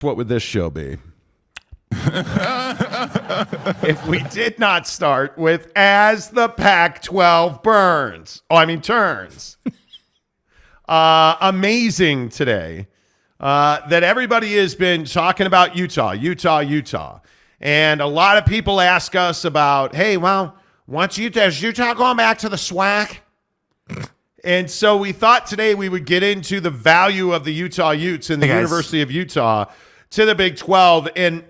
What would this show be? If we did not start with as the Pac-12 turns. Amazing today that everybody has been talking about Utah. And a lot of people ask us about, hey, well, is Utah going back to the SWAC? And so we thought today we would get into the value of the Utah Utes and the University of Utah to the Big 12, and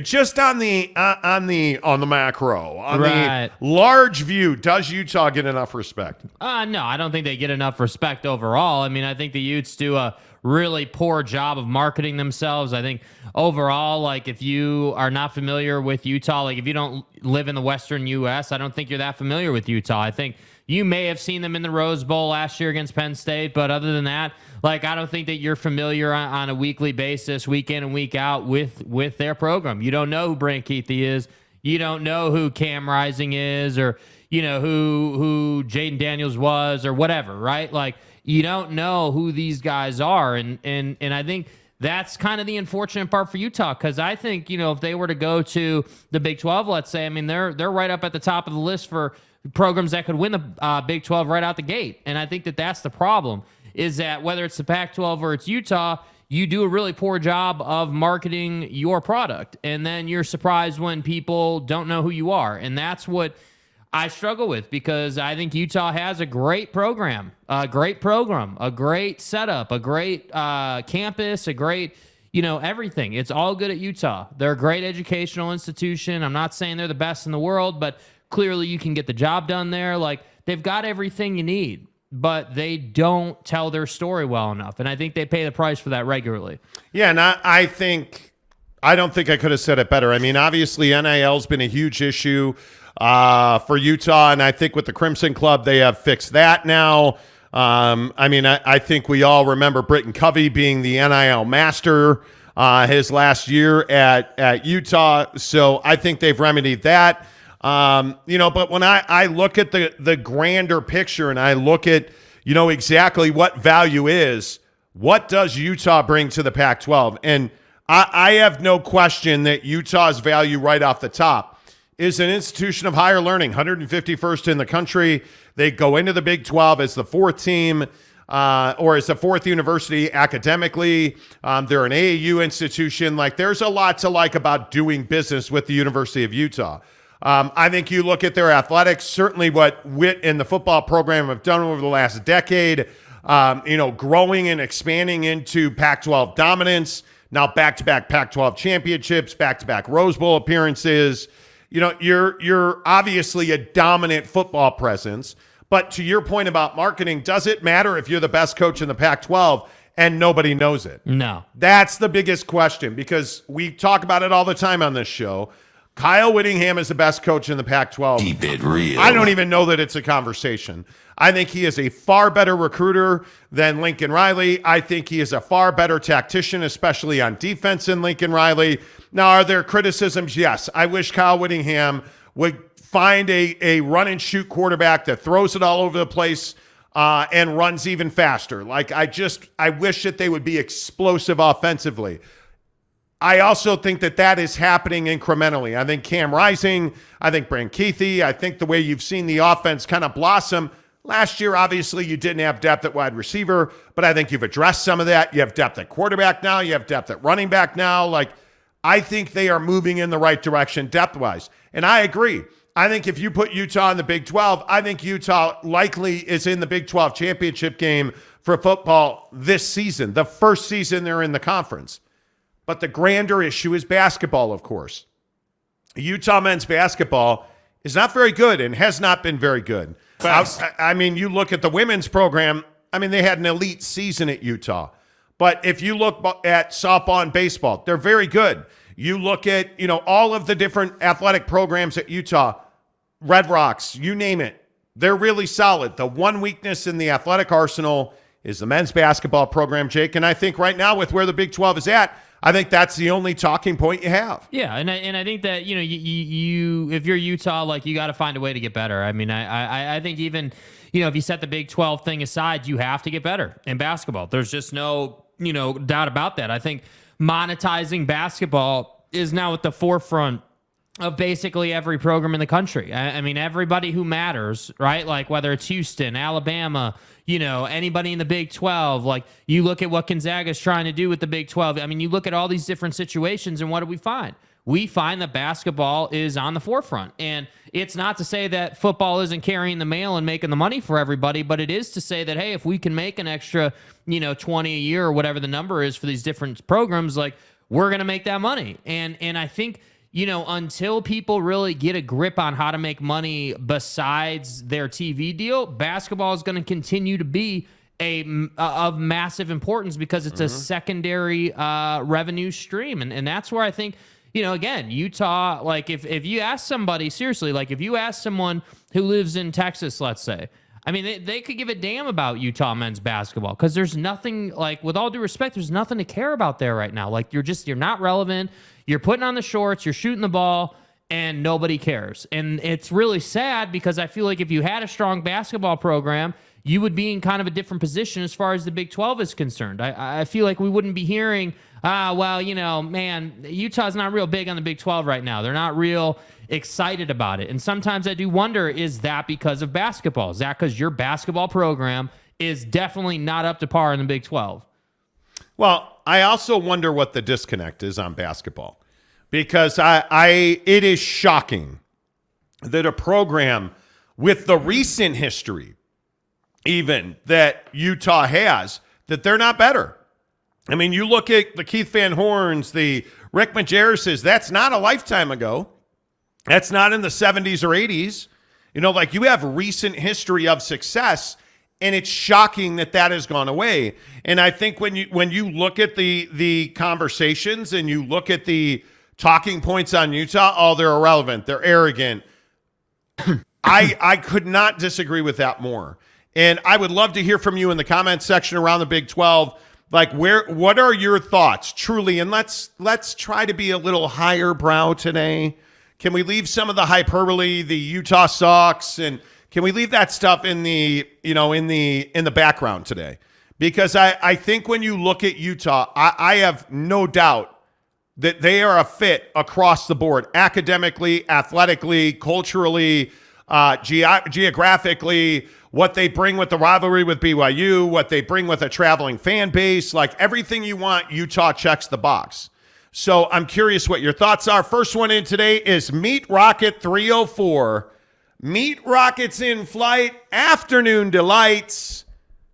just on the macro, on the large view, does Utah get enough respect? No, I don't think they get enough respect overall. I mean, I think the Utes do a really poor job of marketing themselves. I think overall, like, if you are not familiar with Utah, like if you don't live in the Western U.S., I don't think you're that familiar with Utah. I think you may have seen them in the Rose Bowl last year against Penn State, but other than that, like, I don't think that you're familiar on a weekly basis, week in and week out, with their program. You don't know who Brant Keithy is. You don't know who Cam Rising is, or you know who Jaden Daniels was, or whatever, right? Like, you don't know who these guys are, and I think that's kind of the unfortunate part for Utah, because I think, you know, if they were to go to the Big 12, let's say, I mean, they're right up at the top of the list for programs that could win the Big 12 right out the gate. And I think that that's the problem, is that whether it's the Pac-12 or it's Utah, you do a really poor job of marketing your product. And then you're surprised when people don't know who you are. And that's what I struggle with, because I think Utah has a great program, a great setup, a great campus, a great, you know, everything. It's all good at Utah. They're a great educational institution. I'm not saying they're the best in the world, but clearly you can get the job done there. Like, they've got everything you need, but they don't tell their story well enough. And I think they pay the price for that regularly. Yeah, and I don't think I could have said it better. I mean, obviously NIL's been a huge issue for Utah, and I think with the Crimson Club, they have fixed that now. I mean, I think we all remember Britton Covey being the NIL master his last year at Utah. So I think they've remedied that. You know, but when I look at the grander picture, and I look at, you know, exactly what value is, what does Utah bring to the Pac-12? And I have no question that Utah's value right off the top is an institution of higher learning, 151st in the country. They go into the Big 12 as the fourth team, or as the fourth university academically. They're an AAU institution. Like, there's a lot to like about doing business with the University of Utah. I think you look at their athletics, certainly what Witt and the football program have done over the last decade, you know, growing and expanding into Pac-12 dominance, now back-to-back Pac-12 championships, back-to-back Rose Bowl appearances. You know, you're obviously a dominant football presence, but to your point about marketing, does it matter if you're the best coach in the Pac-12 and nobody knows it? No. That's the biggest question, because we talk about it all the time on this show. Kyle Whittingham is the best coach in the Pac-12. Keep it real. I don't even know that it's a conversation. I think he is a far better recruiter than Lincoln Riley. I think he is a far better tactician, especially on defense, than Lincoln Riley. Now, are there criticisms? Yes. I wish Kyle Whittingham would find a run-and-shoot quarterback that throws it all over the place and runs even faster. Like, I wish that they would be explosive offensively. I also think that is happening incrementally. I think Cam Rising, I think Brant Keithy, I think the way you've seen the offense kind of blossom. Last year, obviously, you didn't have depth at wide receiver, but I think you've addressed some of that. You have depth at quarterback now. You have depth at running back now. Like, I think they are moving in the right direction depth-wise. And I agree. I think if you put Utah in the Big 12, I think Utah likely is in the Big 12 championship game for football this season, the first season they're in the conference. But the grander issue is basketball, of course. Utah men's basketball is not very good and has not been very good. I mean, you look at the women's program, I mean, they had an elite season at Utah. But if you look at softball and baseball, they're very good. You look at, you know, all of the different athletic programs at Utah, Red Rocks, you name it, they're really solid. The one weakness in the athletic arsenal is the men's basketball program, Jake. And I think right now, with where the Big 12 is at, I think that's the only talking point you have. Yeah, and I think that, you know, you if you're Utah, like, you got to find a way to get better. I mean, I think even, you know, if you set the Big 12 thing aside, you have to get better in basketball. There's just no, you know, doubt about that. I think monetizing basketball is now at the forefront of basically every program in the country. I mean, everybody who matters, right? Like whether it's Houston, Alabama, anybody in the Big 12, like you look at what Gonzaga's trying to do with the Big 12. I mean, you look at all these different situations and what do we find? We find that basketball is on the forefront. And it's not to say that football isn't carrying the mail and making the money for everybody, but it is to say that, hey, if we can make an extra, 20 a year or whatever the number is for these different programs, like we're going to make that money. And I think, until people really get a grip on how to make money besides their TV deal, basketball is going to continue to be of massive importance because it's a secondary revenue stream. And that's where I think, again, Utah, like if you ask somebody, seriously, like if you ask someone who lives in Texas, let's say, I mean, they could give a damn about Utah men's basketball because there's nothing, like, with all due respect, there's nothing to care about there right now. Like, you're not relevant. You're putting on the shorts, you're shooting the ball, and nobody cares. And it's really sad because I feel like if you had a strong basketball program, you would be in kind of a different position as far as the Big 12 is concerned. I feel like we wouldn't be hearing, man, Utah's not real big on the Big 12 right now. They're not real excited about it. And sometimes I do wonder, is that because of basketball? Is that because your basketball program is definitely not up to par in the Big 12? Well, I also wonder what the disconnect is on basketball because it is shocking that a program with the recent history even that Utah has, that they're not better. I mean, you look at the Keith Van Horns, the Rick Majerus's, that's not a lifetime ago. That's not in the 70s or 80s. Like you have recent history of success, and it's shocking that has gone away. And I think when you look at the conversations and you look at the talking points on Utah, they're irrelevant. They're arrogant. I could not disagree with that more. And I would love to hear from you in the comments section around the Big 12. Like, what are your thoughts, truly? And let's try to be a little higher brow today. Can we leave some of the hyperbole, the Utah sucks, and can we leave that stuff in the background today? Because I think when you look at Utah, I have no doubt that they are a fit across the board, academically, athletically, culturally, geographically, what they bring with the rivalry with BYU, what they bring with a traveling fan base, like everything you want, Utah checks the box. So I'm curious what your thoughts are. First one in today is Meat Rocket 304. Meat Rockets in flight, afternoon delights.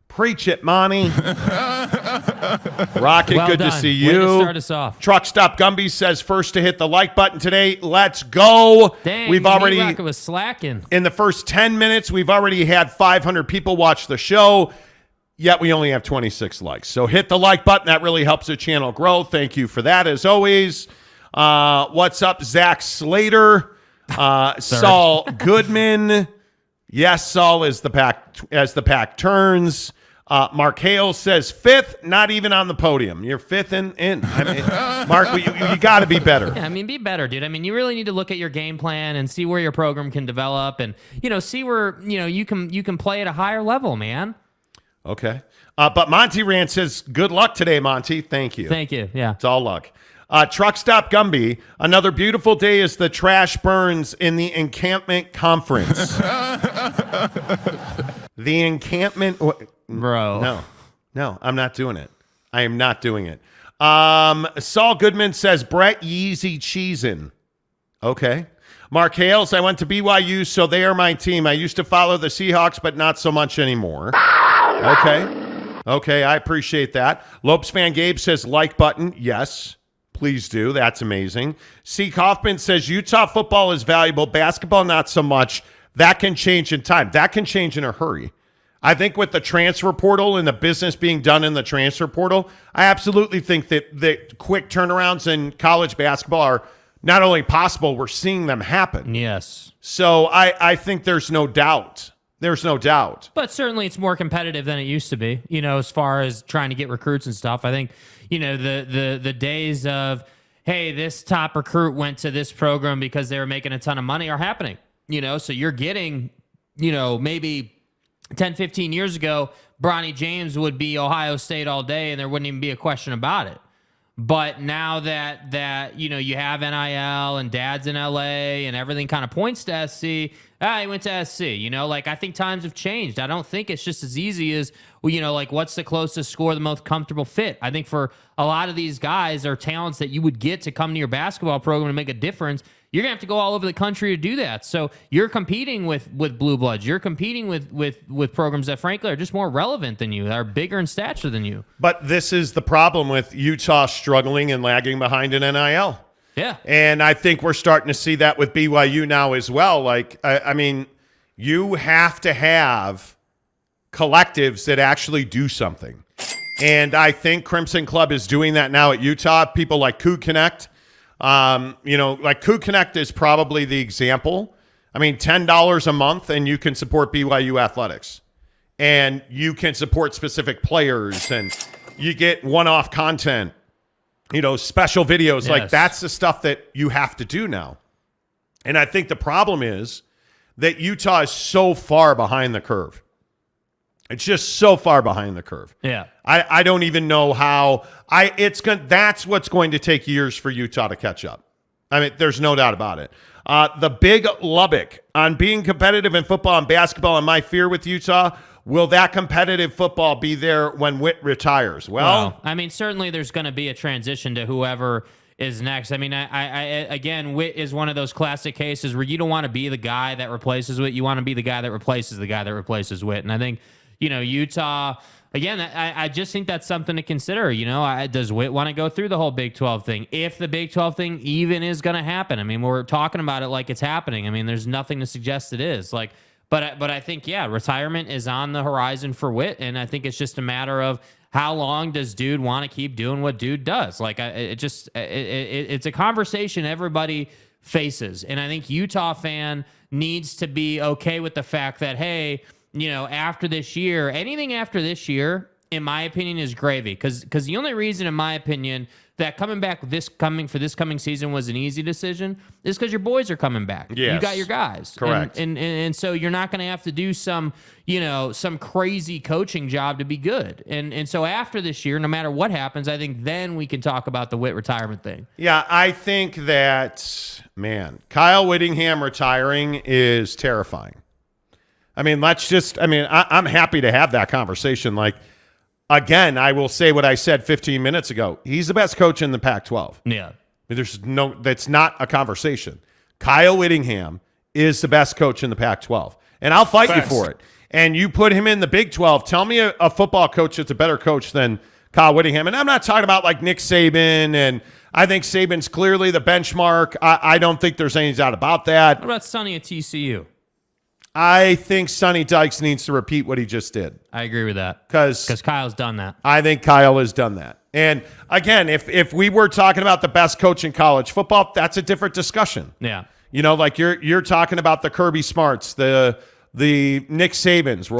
Preach it, Monty. Rocket, well good done. to see you. Way to start us off. Truck Stop Gumby says first to hit the like button today. Let's go. Dang, we've already Meat Rocket was slacking. In the first 10 minutes, we've already had 500 people watch the show, yet we only have 26 likes. So hit the like button. That really helps the channel grow. Thank you for that, as always. What's up, Zach Slater? Saul Goodman. Yes, Saul, as the pack turns. Mark Hale says fifth, not even on the podium. You're fifth in. I mean, Mark, you got to be better. Yeah, I mean, be better, dude. I mean, you really need to look at your game plan and see where your program can develop, and see where you can play at a higher level, man. Okay, but Monty Rand says good luck today, Monty. Thank you. Thank you. Yeah, it's all luck. Truck Stop Gumby. Another beautiful day as the trash burns in the encampment conference. The encampment. Bro. No, I'm not doing it. I am not doing it. Saul Goodman says Brett Yeezy cheesin'. Okay. Mark Hales, I went to BYU, so they are my team. I used to follow the Seahawks, but not so much anymore. Okay, I appreciate that. Lopes fan Gabe says like button. Yes, please do. That's amazing. C. Kaufman says Utah football is valuable. Basketball, not so much. That can change in time. That can change in a hurry. I think with the transfer portal and the business being done in the transfer portal, I absolutely think that quick turnarounds in college basketball are not only possible, we're seeing them happen. Yes. So I think there's no doubt. There's no doubt. But certainly it's more competitive than it used to be, as far as trying to get recruits and stuff. I think, the days of, hey, this top recruit went to this program because they were making a ton of money are happening. So you're getting, maybe 10, 15 years ago, Bronny James would be Ohio State all day and there wouldn't even be a question about it. But now that you have NIL and dad's in LA and everything kind of points to SC, he went to SC. I think times have changed. I don't think it's just as easy as, what's the closest score, the most comfortable fit. I think for a lot of these guys are talents that you would get to come to your basketball program and make a difference. You're going to have to go all over the country to do that. So you're competing with Blue Bloods. You're competing with programs that, frankly, are just more relevant than you, that are bigger in stature than you. But this is the problem with Utah struggling and lagging behind in NIL. Yeah. And I think we're starting to see that with BYU now as well. Like, I mean, you have to have collectives that actually do something. And I think Crimson Club is doing that now at Utah. People like Coup Connect. Like Coup Connect is probably the example. I mean, $10 a month and you can support BYU athletics and you can support specific players and you get one-off content, special videos. Yes. Like that's the stuff that you have to do now. And I think the problem is that Utah is so far behind the curve. It's just so far behind the curve. Yeah. I don't even know how that's what's going to take years for Utah to catch up. I mean, there's no doubt about it. The big Lubbock on being competitive in football and basketball, and my fear with Utah, will that competitive football be there when Witt retires? Well, I mean, certainly there's going to be a transition to whoever is next. I mean, I again, Witt is one of those classic cases where you don't want to be the guy that replaces Witt. You want to be the guy that replaces the guy that replaces Witt. And I think, Utah, again, I just think that's something to consider. Does Witt want to go through the whole Big 12 thing? If the Big 12 thing even is going to happen. I mean, we're talking about it like it's happening. I mean, there's nothing to suggest it is. But I think, retirement is on the horizon for Witt, and I think it's just a matter of how long does Dude want to keep doing what Dude does. It's a conversation everybody faces, and I think Utah fan needs to be okay with the fact that, hey, after this year, anything after this year, in my opinion, is gravy. Because the only reason, in my opinion, that coming back for this coming season was an easy decision is because your boys are coming back. Yes. You got your guys. Correct. And so you're not going to have to do some crazy coaching job to be good. And so after this year, no matter what happens, I think then we can talk about the Witt retirement thing. Yeah, I think that, Kyle Whittingham retiring is terrifying. I mean, I'm happy to have that conversation. Like, again, I will say what I said 15 minutes ago. He's the best coach in the Pac-12. Yeah. That's not a conversation. Kyle Whittingham is the best coach in the Pac-12. And I'll fight you for it. And you put him in the Big 12. Tell me a football coach that's a better coach than Kyle Whittingham. And I'm not talking about like Nick Saban, and I think Saban's clearly the benchmark. I don't think there's any doubt about that. What about Sonny at TCU? I think Sonny Dykes needs to repeat what he just did. I agree with that. Because Kyle's done that. I think Kyle has done that. And again, if we were talking about the best coach in college football, that's a different discussion. Yeah. Like you're talking about the Kirby Smarts, the Nick Sabans,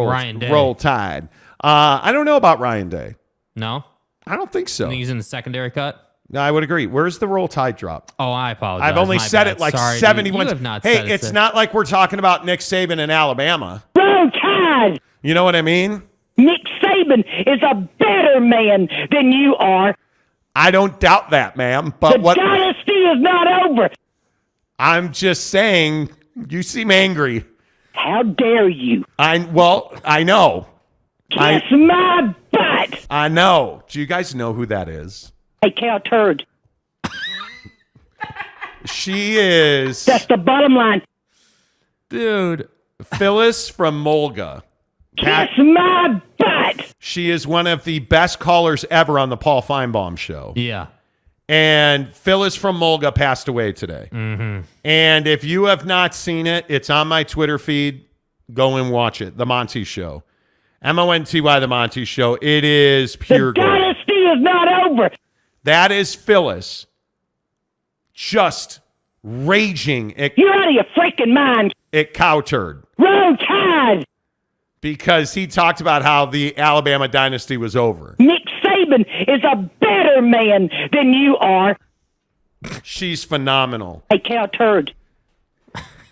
roll Tide. I don't know about Ryan Day. No? I don't think so. I think he's in the secondary cut? No, I would agree. Where's the Roll Tide drop? Oh, I apologize. I've only said it like 71. You have not hey, said it. It's not like we're talking about Nick Saban in Alabama. Roll Tide! You know what I mean? Nick Saban is a better man than you are. I don't doubt that, ma'am. But the dynasty is not over. I'm just saying, you seem angry. How dare you? I know. Kiss my butt! I know. Do you guys know who that is? Hey, cow turd. She is... That's the bottom line. Dude. Phyllis from Mulga. Kiss my butt! She is one of the best callers ever on the Paul Feinbaum show. Yeah. And Phyllis from Mulga passed away today. Mm-hmm. And if you have not seen it, it's on my Twitter feed. Go and watch it. The Monty Show. Monty, The Monty Show. It is pure gold. The dynasty is not over. That is Phyllis just raging You're out of your freaking mind. at Cow Turd. Roll Tide! Because he talked about how the Alabama dynasty was over. Nick Saban is a better man than you are. She's phenomenal. Hey, cow turd.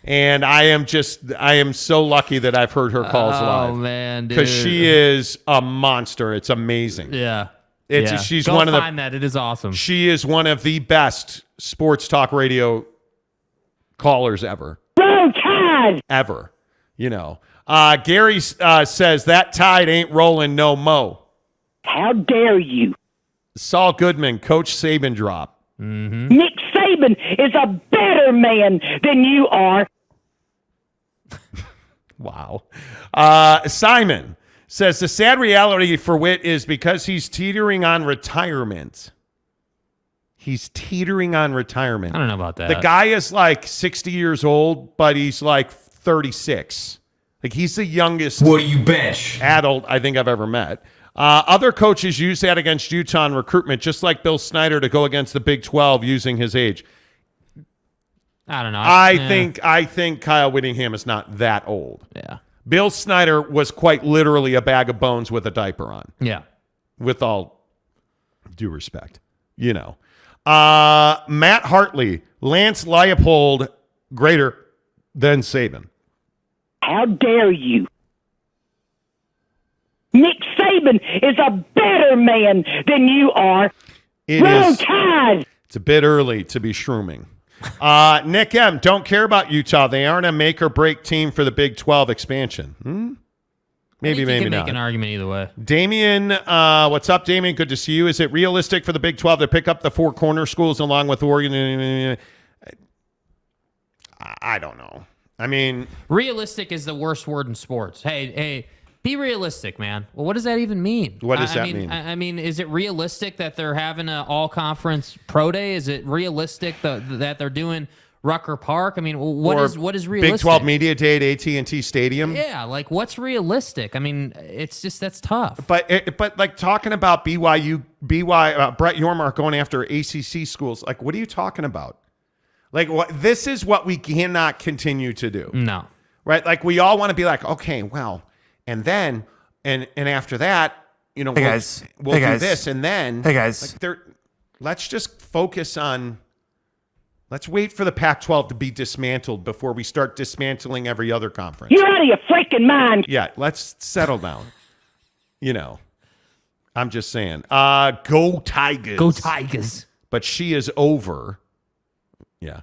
And I am so lucky that I've heard her calls live. Oh, man, dude. Because she is a monster. It's amazing. Yeah. She's Go one of find that. It is awesome. She is one of the best sports talk radio callers ever. Roll Tide! Ever. Gary says that Tide ain't rolling no mo. How dare you? Saul Goodman, Coach Saban drop. Nick Saban is a better man than you are. Wow. Simon says the sad reality for Witt is because he's teetering on retirement. He's teetering on retirement. I don't know about that. The guy is like 60 years old, but he's like 36. Like he's the youngest adult I think I've ever met. Other coaches use that against Utah in recruitment, just like Bill Snyder to go against the Big 12 using his age. I don't know. I think Kyle Whittingham is not that old. Yeah. Bill Snyder was quite literally a bag of bones with a diaper on. Yeah. With all due respect, Matt Hartley, Lance Leipold, greater than Saban. How dare you? Nick Saban is a better man than you are. Roll Tide! It's a bit early to be shrooming. Nick M., don't care about Utah. They aren't a make or break team for the Big 12 expansion. Maybe you can not. Make an argument either way. Damien, what's up, Damien? Good to see you. Is it realistic for the Big 12 to pick up the four corner schools along with Oregon? I don't know. I mean, realistic is the worst word in sports. Hey, be realistic, man. Well, what does that even mean? What does that mean? I mean, is it realistic that they're having an all-conference pro day? Is it realistic that they're doing Rucker Park? I mean, what is realistic? Big 12 Media Day at AT&T Stadium? Yeah, like what's realistic? I mean, it's just that's tough. But like talking about Brett Yormark going after ACC schools, like what are you talking about? Like this is what we cannot continue to do. No. Right? Like we all want to be like, okay, well, and then and after that, we'll do this, and then let's just focus on. Let's wait for the Pac-12 to be dismantled before we start dismantling every other conference. You're out of your freaking mind. Yeah, let's settle down. I'm just saying. Go Tigers. Go Tigers. But she is over. Yeah.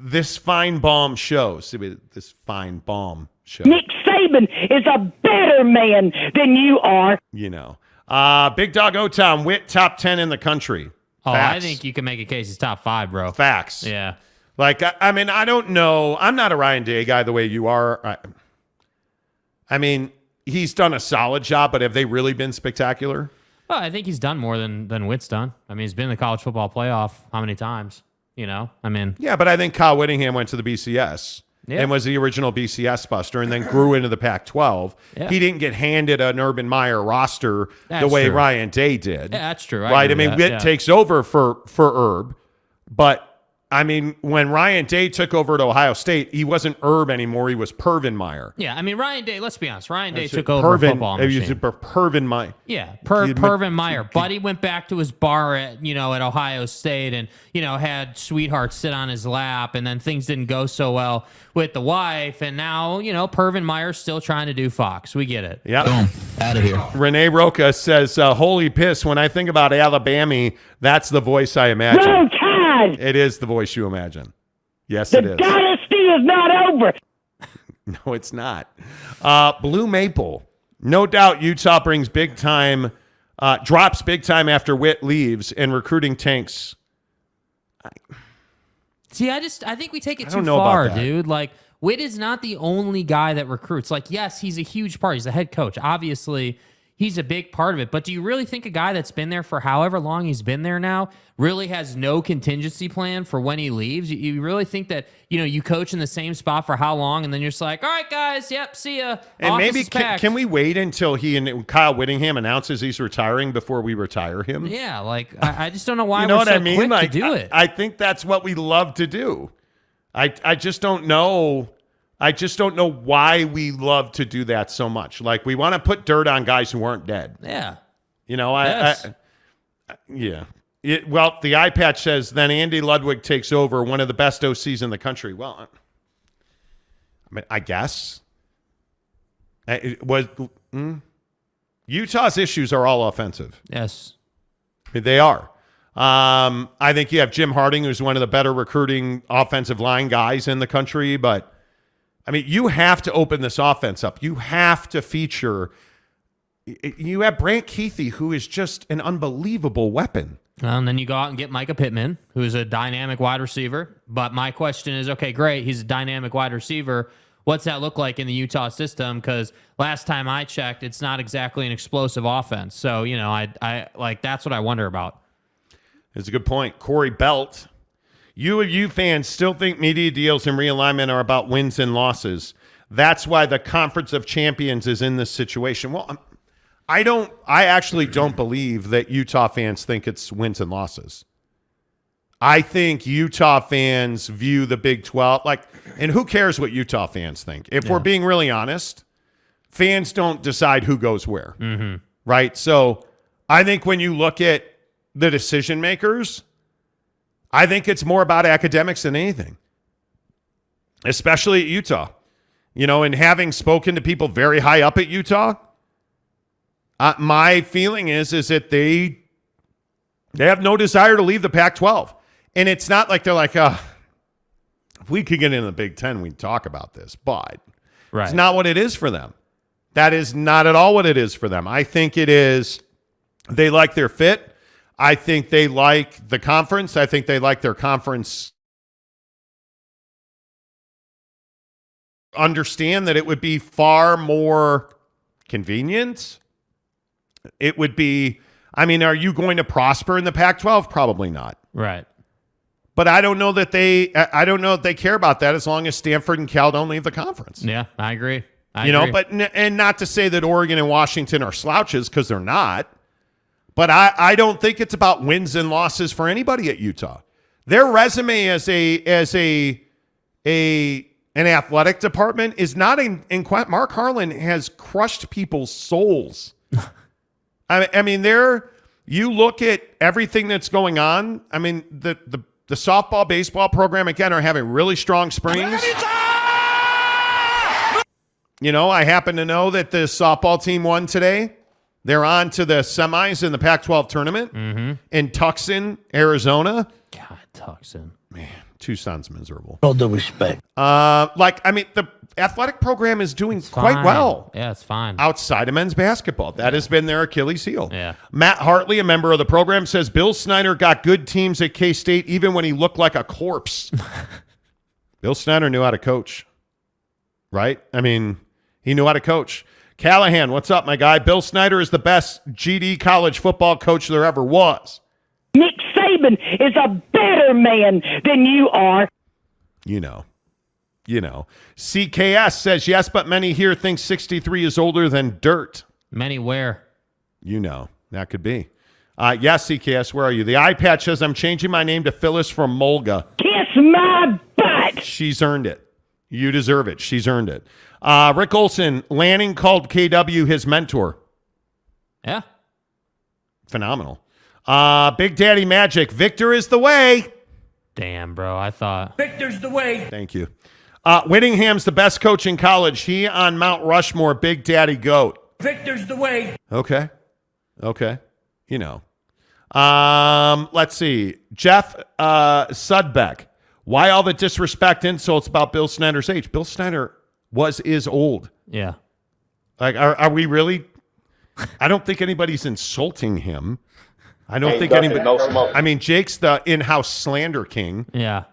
This fine bomb show. This fine bomb show. Nick Saban is a better man than you are. Big Dog O-Town, Witt, top 10 in the country. Oh, Facts. I think you can make a case he's top 5, bro. Facts. Yeah. Like, I mean, I don't know. I'm not a Ryan Day guy the way you are. I mean, he's done a solid job, but have they really been spectacular? Well, I think he's done more than Witt's done. I mean, he's been in the college football playoff how many times? I mean. Yeah, but I think Kyle Whittingham went to the BCS. Yeah. And was the original BCS buster and then grew into the Pac-12. Yeah. He didn't get handed an Urban Meyer roster the way Ryan Day did. Yeah, that's true. I mean, Witt takes over for Herb, but I mean, when Ryan Day took over at Ohio State, he wasn't Herb anymore. He was Pervin Meyer. Yeah, I mean, Ryan Day, let's be honest. Ryan Day took over a football machine. He was Pervin Meyer. Yeah, Pervin Meyer. Buddy went back to his bar at Ohio State and, had sweetheart sit on his lap, and then things didn't go so well with the wife, and now, Pervin Meyer's still trying to do Fox. We get it. Yeah. Boom. Out of here. Renee Roca says, holy piss, when I think about Alabama, that's the voice I imagine. Roll Tide! It is the voice you imagine. Yes, it is. The dynasty is not over. No, it's not. Blue Maple. No doubt Utah brings big time, drops big time after Witt leaves and recruiting tanks. See, I think we take it too know far, about that. dude. Like, Witt is not the only guy that recruits. Like, yes, he's a huge part. He's the head coach. Obviously, he's a big part of it. But do you really think a guy that's been there for however long he's been there now really has no contingency plan for when he leaves? You really think that, you coach in the same spot for how long, and then you're just like, all right, guys, yep, see ya. And Office maybe is packed. can we wait until he and Kyle Whittingham announces he's retiring before we retire him? Yeah, like, I just don't know why You know we're what so I mean? quick Like, to do it. I think that's what we love to do. I just don't know. I just don't know why we love to do that so much. Like, we want to put dirt on guys who aren't dead. Yeah. Yeah. Well, the eye patch says, then Andy Ludwig takes over, one of the best OCs in the country. Well, I mean, I guess. It was. Utah's issues are all offensive. Yes. They are. I think you have Jim Harding, who's one of the better recruiting offensive line guys in the country. But, I mean, you have to open this offense up. You have to feature. You have Brant Keithy, who is just an unbelievable weapon. And then you go out and get Micah Pittman, who is a dynamic wide receiver. But my question is, okay, great, he's a dynamic wide receiver. What's that look like in the Utah system? Because last time I checked, it's not exactly an explosive offense. So, you know, I like that's what I wonder about. It's a good point. Corey Belt, U fans still think media deals and realignment are about wins and losses. That's why the Conference of Champions is in this situation. Well, I actually don't believe that Utah fans think it's wins and losses. I think Utah fans view the Big 12 and who cares what Utah fans think? If we're being really honest, fans don't decide who goes where, right? So I think when you look at the decision makers, I think it's more about academics than anything, especially at Utah. You know, and having spoken to people very high up at Utah, my feeling is that they have no desire to leave the Pac-12. And it's not like they're like, if we could get into the Big Ten, we'd talk about this. But it's not what it is for them. That is not at all what it is for them. I think it is they like their fit. I think they like the conference. I think they like their conference. Understand that it would be far more convenient. It would be, I mean, are you going to prosper in the Pac-12? Probably not. Right. But I don't know that they care about that as long as Stanford and Cal don't leave the conference. Yeah, I agree. And not to say that Oregon and Washington are slouches, because they're not. But I don't think it's about wins and losses for anybody at Utah. Their resume as an athletic department is not in Mark Harlan has crushed people's souls. I mean, you look at everything that's going on. I mean, the softball, baseball program, again, are having really strong springs. You know, I happen to know that the softball team won today. They're on to the semis in the Pac-12 tournament in Tucson, Arizona. God, Tucson. Man, Tucson's miserable. All due respect. The athletic program is doing quite well. Yeah, it's fine. Outside of men's basketball. That has been their Achilles heel. Yeah. Matt Hartley, a member of the program, says Bill Snyder got good teams at K-State even when he looked like a corpse. Bill Snyder knew how to coach, right? I mean, he knew how to coach. Callahan, what's up, my guy? Bill Snyder is the best GD college football coach there ever was. Nick Saban is a better man than you are. You know. CKS says, yes, but many here think 63 is older than dirt. Many where? You know, that could be. Yes, CKS, where are you? The eye patch says, I'm changing my name to Phyllis from Mulga. Kiss my butt. She's earned it. You deserve it. She's earned it. Rick Olson, Lanning called KW his mentor. Yeah. Phenomenal. Big Daddy Magic, Victor is the way. Damn, bro. I thought. Victor's the way. Thank you. Whittingham's the best coach in college. He on Mount Rushmore, Big Daddy Goat. Victor's the way. Okay. You know. Let's see. Jeff Sudbeck. Why all the disrespect insults about Bill Snyder's age? Bill Snyder is old. Yeah. Like, are we really? I don't think anybody's insulting him. I don't think anybody. I mean, Jake's the in-house slander king. Yeah.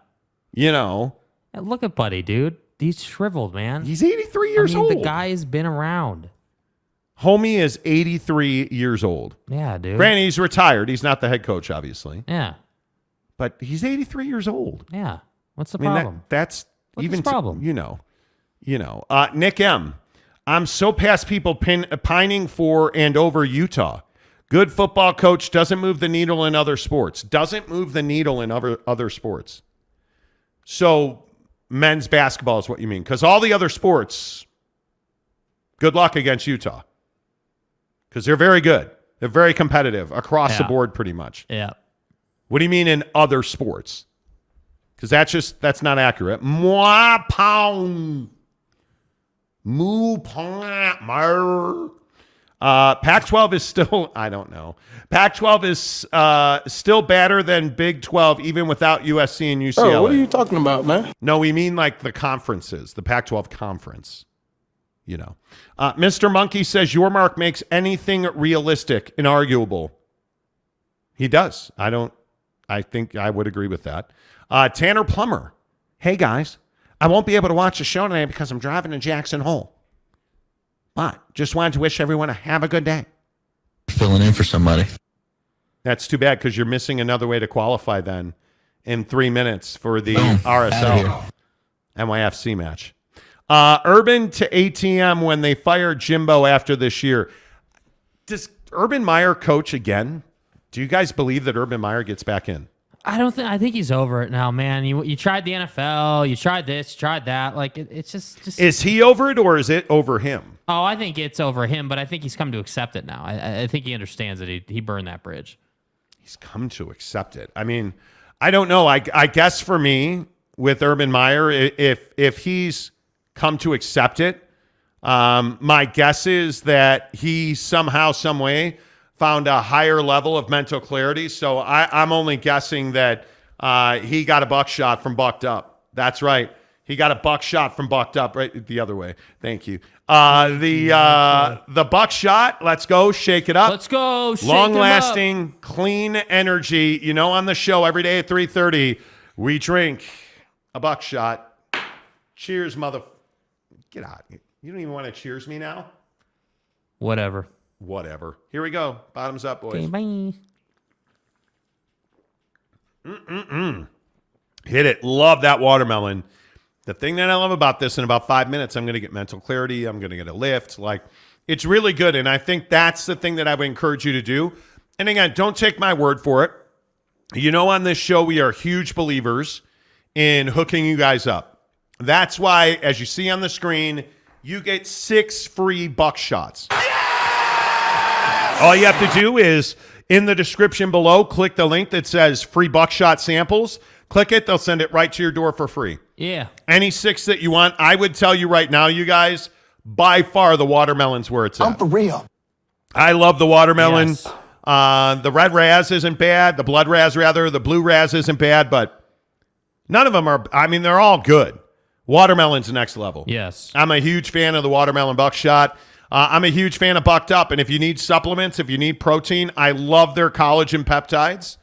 You know. Hey, look at Buddy, dude. He's shriveled, man. He's 83 years old. The guy's been around. Homie is 83 years old. Yeah, dude. Granted, he's retired. He's not the head coach, obviously. Yeah. But he's 83 years old. Yeah. What's the problem? That's What's even the problem? You know. Nick M. I'm so past people pining for and over Utah. Good football coach doesn't move the needle in other sports. Doesn't move the needle in other sports. So men's basketball is what you mean. Because all the other sports, good luck against Utah. Because they're very good. They're very competitive across the board pretty much. Yeah. What do you mean in other sports? Because that's not accurate. Moi pound. Moo Pac-12 is still, I don't know. Pac-12 is still better than Big 12, even without USC and UCLA. Bro, what are you talking about, man? No, we mean like the conferences, the Pac-12 conference. You know. Mr. Monkey says your mark makes anything realistic inarguable. He does. I think I would agree with that. Tanner Plummer. Hey, guys. I won't be able to watch the show today because I'm driving to Jackson Hole. But just wanted to wish everyone have a good day. Filling in for somebody. That's too bad because you're missing another way to qualify then in 3 minutes for the RSL NYFC match. Urban to ATM when they fire Jimbo after this year. Does Urban Meyer coach again? Do you guys believe that Urban Meyer gets back in? I think he's over it now, man. You tried the NFL, you tried this, you tried that. Like it's just. Is he over it or is it over him? Oh, I think it's over him, but I think he's come to accept it now. I think he understands that he burned that bridge. He's come to accept it. I mean, I don't know. I guess for me with Urban Meyer, if he's come to accept it, my guess is that he somehow, some way found a higher level of mental clarity. So I'm only guessing that he got a buckshot from Bucked Up. That's right. He got a buckshot from Bucked Up, right? The other way. Thank you. The buckshot. Let's go. Shake it up. Let's go. Shake Long-lasting, clean energy. You know, on the show every day at 3:30, we drink a buckshot. Cheers, mother. Get out. You don't even want to cheers me now? Whatever. Here we go. Bottoms up, boys. Okay, bye. Hit it. Love that watermelon. The thing that I love about this, in about 5 minutes, I'm going to get mental clarity. I'm going to get a lift. Like, it's really good. And I think that's the thing that I would encourage you to do. And again, don't take my word for it. You know, on this show, we are huge believers in hooking you guys up. That's why, as you see on the screen, you get 6 free buckshots. All you have to do is, in the description below, click the link that says free buckshot samples. Click it. They'll send it right to your door for free. Yeah. Any 6 that you want. I would tell you right now, you guys, by far the watermelon's where it's at. I'm for real. I love the watermelon. Yes. The red Raz isn't bad. The blood Raz, rather. The blue Raz isn't bad, but none of them are, I mean, they're all good. Watermelon's next level. Yes. I'm a huge fan of the watermelon buckshot. I'm a huge fan of Bucked Up. And if you need supplements, if you need protein, I love their collagen peptides.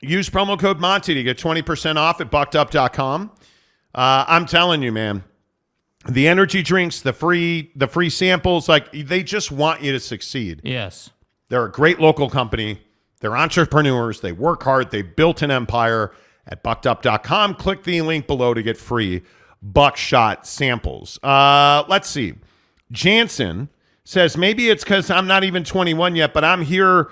Use promo code Monty to get 20% off at buckedup.com. I'm telling you, man, the energy drinks, the free samples, like, they just want you to succeed. Yes. They're a great local company. They're entrepreneurs. They work hard. They built an empire. At buckedup.com, click the link below to get free buckshot samples. Let's see. Jansen says, maybe it's because I'm not even 21 yet, but I'm here.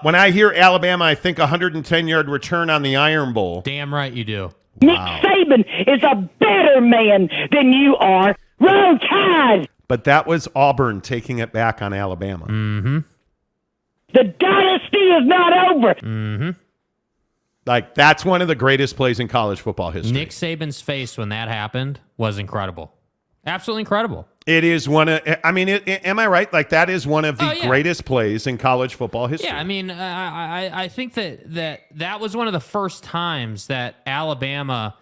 When I hear Alabama, I think 110-yard return on the Iron Bowl. Damn right you do. Nick Saban is a better man than you are. Roll Tide! But that was Auburn taking it back on Alabama. Mm-hmm. The dynasty is not over. Mm-hmm. Like, that's one of the greatest plays in college football history. Nick Saban's face when that happened was incredible. Absolutely incredible. It is one of, I mean, am I right? Like, that is one of the yeah. greatest plays in college football history. Yeah, I mean, I think that was one of the first times that Alabama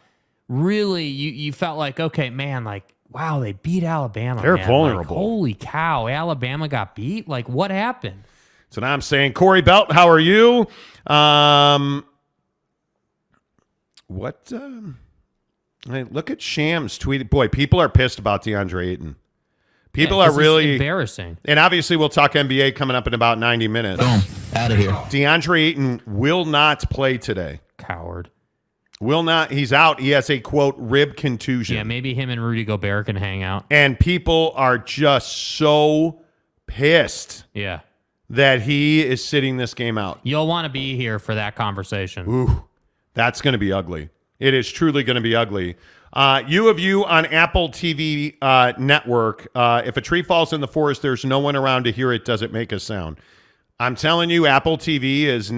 really, you felt like, okay, man, like, wow, they beat Alabama. They're man. vulnerable. Like, holy cow, Alabama got beat? Like, what happened? So now I'm saying, Corey Belt, how are you? Look at Shams tweeted. Boy, people are pissed about DeAndre Ayton. People are really embarrassing. And obviously, we'll talk NBA coming up in about 90 minutes. Boom. Out of here. DeAndre Ayton will not play today. Coward. Will not. He's out. He has a, quote, rib contusion. Yeah, maybe him and Rudy Gobert can hang out. And people are just so pissed Yeah. that he is sitting this game out. You'll want to be here for that conversation. Ooh, that's going to be ugly. It is truly going to be ugly. U of U on Apple TV network. If a tree falls in the forest, there's no one around to hear it. Does it make a sound? I'm telling you, Apple TV is a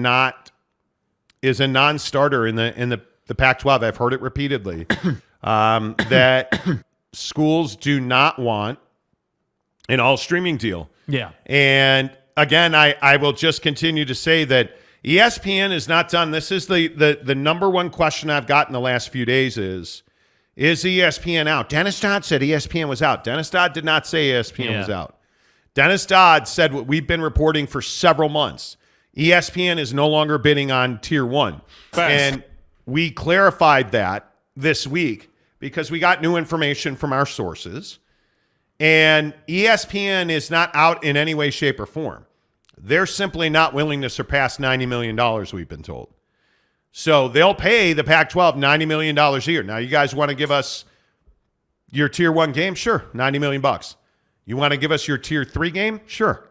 non-starter in the Pac-12. I've heard it repeatedly. That schools do not want an all streaming deal. Yeah. And again, I will just continue to say that ESPN is not done. This is the number one question I've gotten the last few days is ESPN out? Dennis Dodd said ESPN was out. Dennis Dodd did not say ESPN was out. Dennis Dodd said what we've been reporting for several months. ESPN is no longer bidding on Tier 1. And we clarified that this week because we got new information from our sources. And ESPN is not out in any way, shape, or form. They're simply not willing to surpass $90 million, we've been told. So they'll pay the Pac-12 $90 million a year. Now, you guys want to give us your Tier 1 game? Sure, $90 million. You want to give us your Tier 3 game? Sure.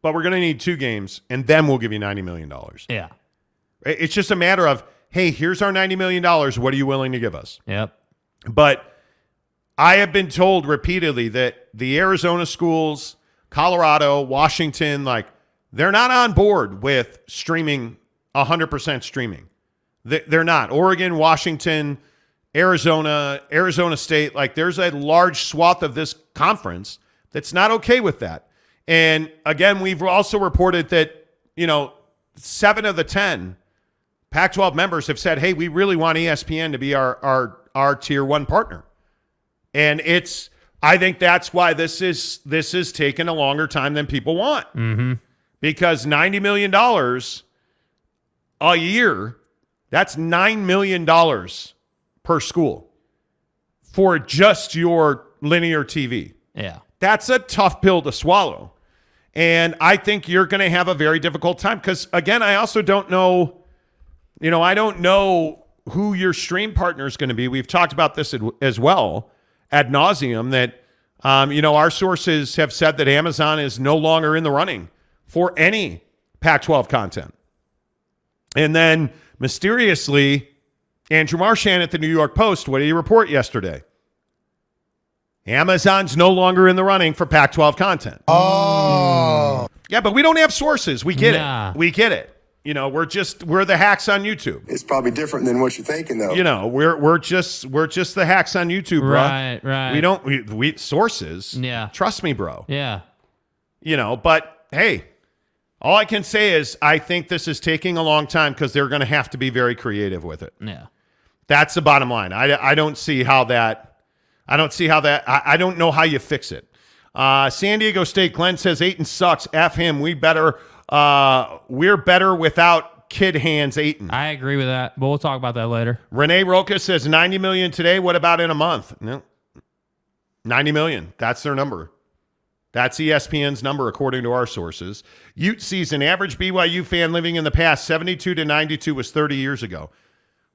But we're going to need 2 games, and then we'll give you $90 million. Yeah. It's just a matter of, hey, here's our $90 million. What are you willing to give us? Yep. But I have been told repeatedly that the Arizona schools, Colorado, Washington, like, they're not on board with streaming, 100% streaming. They're not. Oregon, Washington, Arizona State, like, there's a large swath of this conference that's not okay with that. And again, we've also reported that, 7 of the 10 Pac-12 members have said, hey, we really want ESPN to be our Tier 1 partner. And I think that's why this is taking a longer time than people want. Mm-hmm. Because $90 million a year, that's $9 million per school for just your linear TV. Yeah. That's a tough pill to swallow. And I think you're going to have a very difficult time because, again, I also don't know, I don't know who your stream partner is going to be. We've talked about this as well ad nauseum that, our sources have said that Amazon is no longer in the running for any Pac-12 content. And then mysteriously, Andrew Marchand at the New York Post, what did he report yesterday? Amazon's no longer in the running for Pac-12 content. Oh. Yeah, but we don't have sources. We get it. We get it. We're the hacks on YouTube. It's probably different than what you're thinking, though. We're just the hacks on YouTube, bro. Right. We sources. Yeah. Trust me, bro. Yeah. But hey, all I can say is I think this is taking a long time because they're going to have to be very creative with it. Yeah. That's the bottom line. I don't see how that. I don't know how you fix it. San Diego State, Glenn says Ayton sucks. F him. We're better without kid hands Ayton. I agree with that, but we'll talk about that later. Renee Roca says 90 million today. What about in a month? No. 90 million. That's their number. That's ESPN's number, according to our sources. Ute season, average BYU fan living in the past, 72 to 92 was 30 years ago.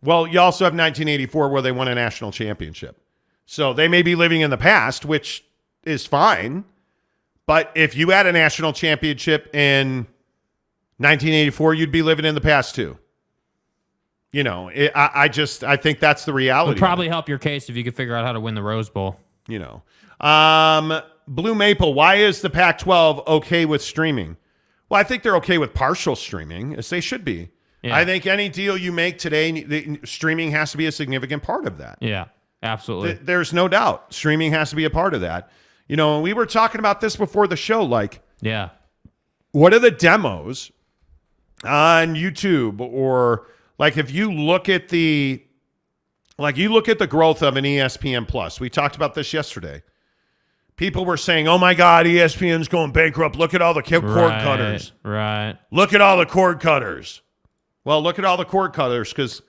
Well, you also have 1984 where they won a national championship. So they may be living in the past, which is fine. But if you had a national championship in 1984, you'd be living in the past too. I think that's the reality. It would probably help your case if you could figure out how to win the Rose Bowl. Blue Maple, why is the Pac-12 okay with streaming? Well, I think they're okay with partial streaming, as they should be. Yeah. I think any deal you make today, streaming has to be a significant part of that. Yeah. Absolutely. There's no doubt. Streaming has to be a part of that. And we were talking about this before the show. Like, yeah, what are the demos on YouTube? Or like, if you look at the growth of an ESPN Plus. We talked about this yesterday. People were saying, oh my God, ESPN's going bankrupt. Look at all the cord cutters. Right. Look at all the cord cutters. Well, look at all the cord cutters because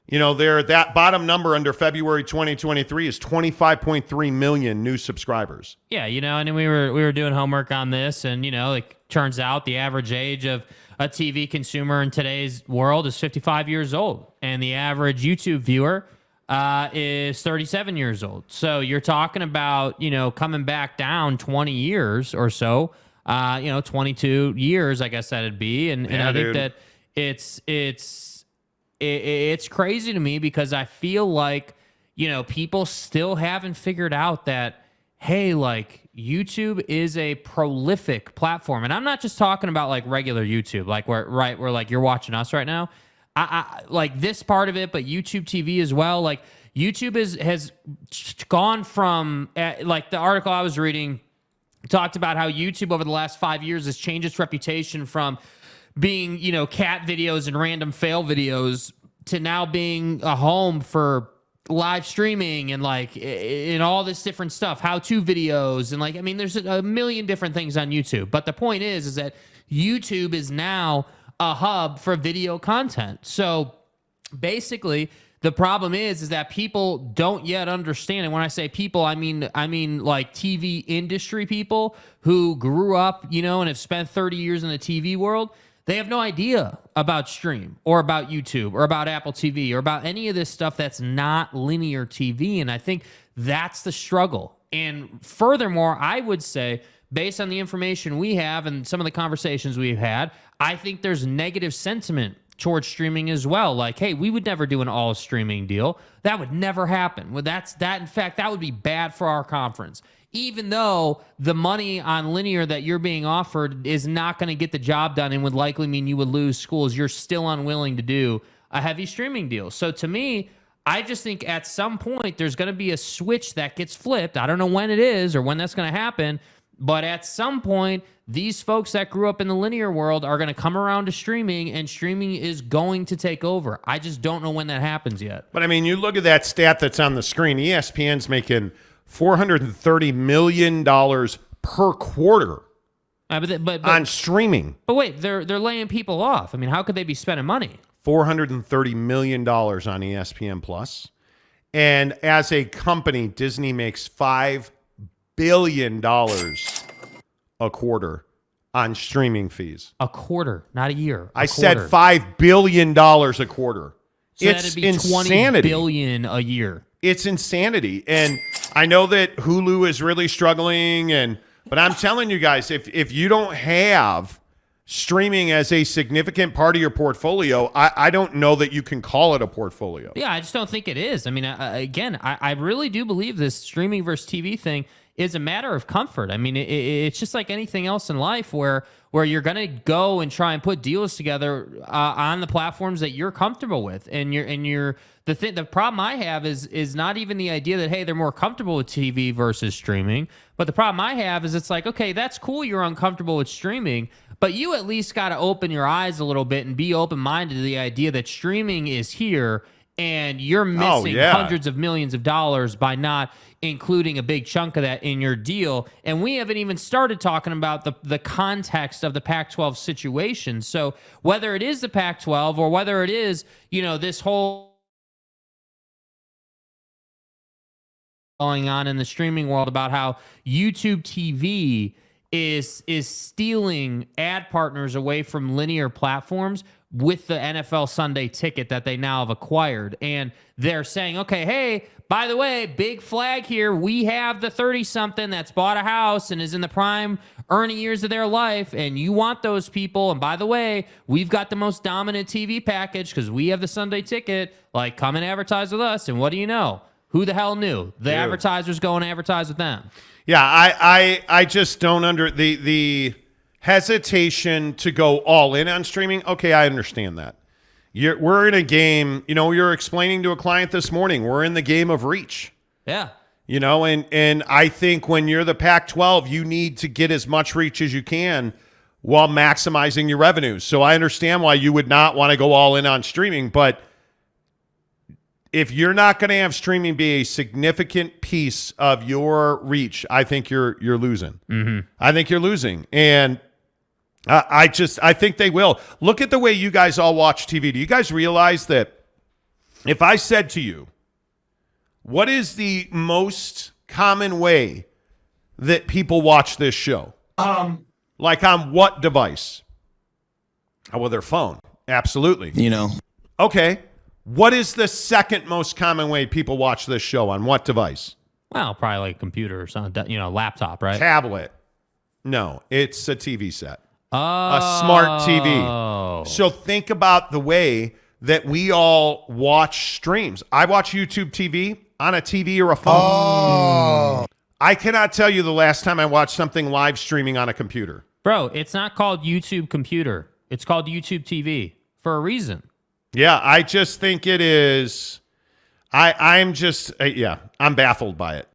that bottom number under February 2023 is 25.3 million new subscribers. Yeah, and we were doing homework on this, and it turns out the average age of a TV consumer in today's world is 55 years old, and the average YouTube viewer is 37 years old. So you're talking about coming back down 20 years or so. 22 years, I guess that'd be, and I think that it's crazy to me because I feel like, people still haven't figured out that, hey, like YouTube is a prolific platform. And I'm not just talking about like regular YouTube, like where like you're watching us right now. I like this part of it, but YouTube TV as well. Like YouTube has gone from like the article I was reading, talked about how YouTube over the last 5 years has changed its reputation from being, cat videos and random fail videos to now being a home for live streaming and and all this different stuff, how-to videos. And there's a million different things on YouTube. But the point is that YouTube is now a hub for video content. So basically, the problem is that people don't yet understand. And when I say people, I mean like TV industry people who grew up, and have spent 30 years in the TV world. They have no idea about stream or about YouTube or about Apple TV or about any of this stuff that's not linear TV. And I think that's the struggle. And furthermore, I would say, based on the information we have and some of the conversations we've had, I think there's negative sentiment towards streaming as well. Like, hey, we would never do an all streaming deal. That would never happen. Well, in fact, that would be bad for our conference. Even though the money on linear that you're being offered is not going to get the job done and would likely mean you would lose schools, you're still unwilling to do a heavy streaming deal. So to me, I just think at some point there's going to be a switch that gets flipped. I don't know when it is or when that's going to happen, but at some point, these folks that grew up in the linear world are going to come around to streaming, and streaming is going to take over. I just don't know when that happens yet. But you look at that stat that's on the screen. ESPN's making $430 million per quarter on streaming. But wait, they're laying people off. How could they be spending money? $430 million on ESPN Plus. And as a company, Disney makes $5 billion a quarter on streaming fees. A quarter, not a year. I said $5 billion a quarter. So it's that'd be insanity. $20 billion a year. It's insanity. And I know that Hulu is really struggling, but I'm telling you guys, if you don't have streaming as a significant part of your portfolio, I don't know that you can call it a portfolio. Yeah, I just don't think it is. I really do believe this streaming versus TV thing is a matter of comfort. It's just like anything else in life where you're going to go and try and put deals together on the platforms that you're comfortable with. And the problem I have is not even the idea that, hey, they're more comfortable with TV versus streaming. But the problem I have is it's like, okay, that's cool you're uncomfortable with streaming, but you at least got to open your eyes a little bit and be open-minded to the idea that streaming is here and you're missing hundreds of millions of dollars by not including a big chunk of that in your deal. And we haven't even started talking about the context of the Pac-12 situation. So whether it is the Pac-12 or whether it is, this whole going on in the streaming world about how YouTube TV is stealing ad partners away from linear platforms with the NFL Sunday Ticket that they now have acquired. And they're saying, okay, hey, by the way, big flag here. We have the 30-something that's bought a house and is in the prime earning years of their life, and you want those people. And by the way, we've got the most dominant TV package because we have the Sunday Ticket. Come and advertise with us. And what do you know? Who the hell knew? The advertisers go and advertise with them. Yeah, I just don't the hesitation to go all in on streaming. Okay, I understand that. We're in a game, you're explaining to a client this morning, we're in the game of reach. Yeah. And I think when you're the Pac-12, you need to get as much reach as you can while maximizing your revenues. So I understand why you would not want to go all in on streaming, but if you're not going to have streaming be a significant piece of your reach, I think you're losing. Mm-hmm. I think you're losing. And I think they will. Look at the way you guys all watch TV. Do you guys realize that if I said to you, what is the most common way that people watch this show? Like on what device? Well, their phone. Absolutely. Okay. What is the second most common way people watch this show? On what device? Well, probably like a computer or something, laptop, right? Tablet. No, it's a TV set. Oh. A smart TV. So think about the way that we all watch streams. I watch YouTube TV on a TV or a phone. Oh. I cannot tell you the last time I watched something live streaming on a computer. Bro, it's not called YouTube Computer. It's called YouTube TV for a reason. Yeah, I just think it is. I'm baffled by it.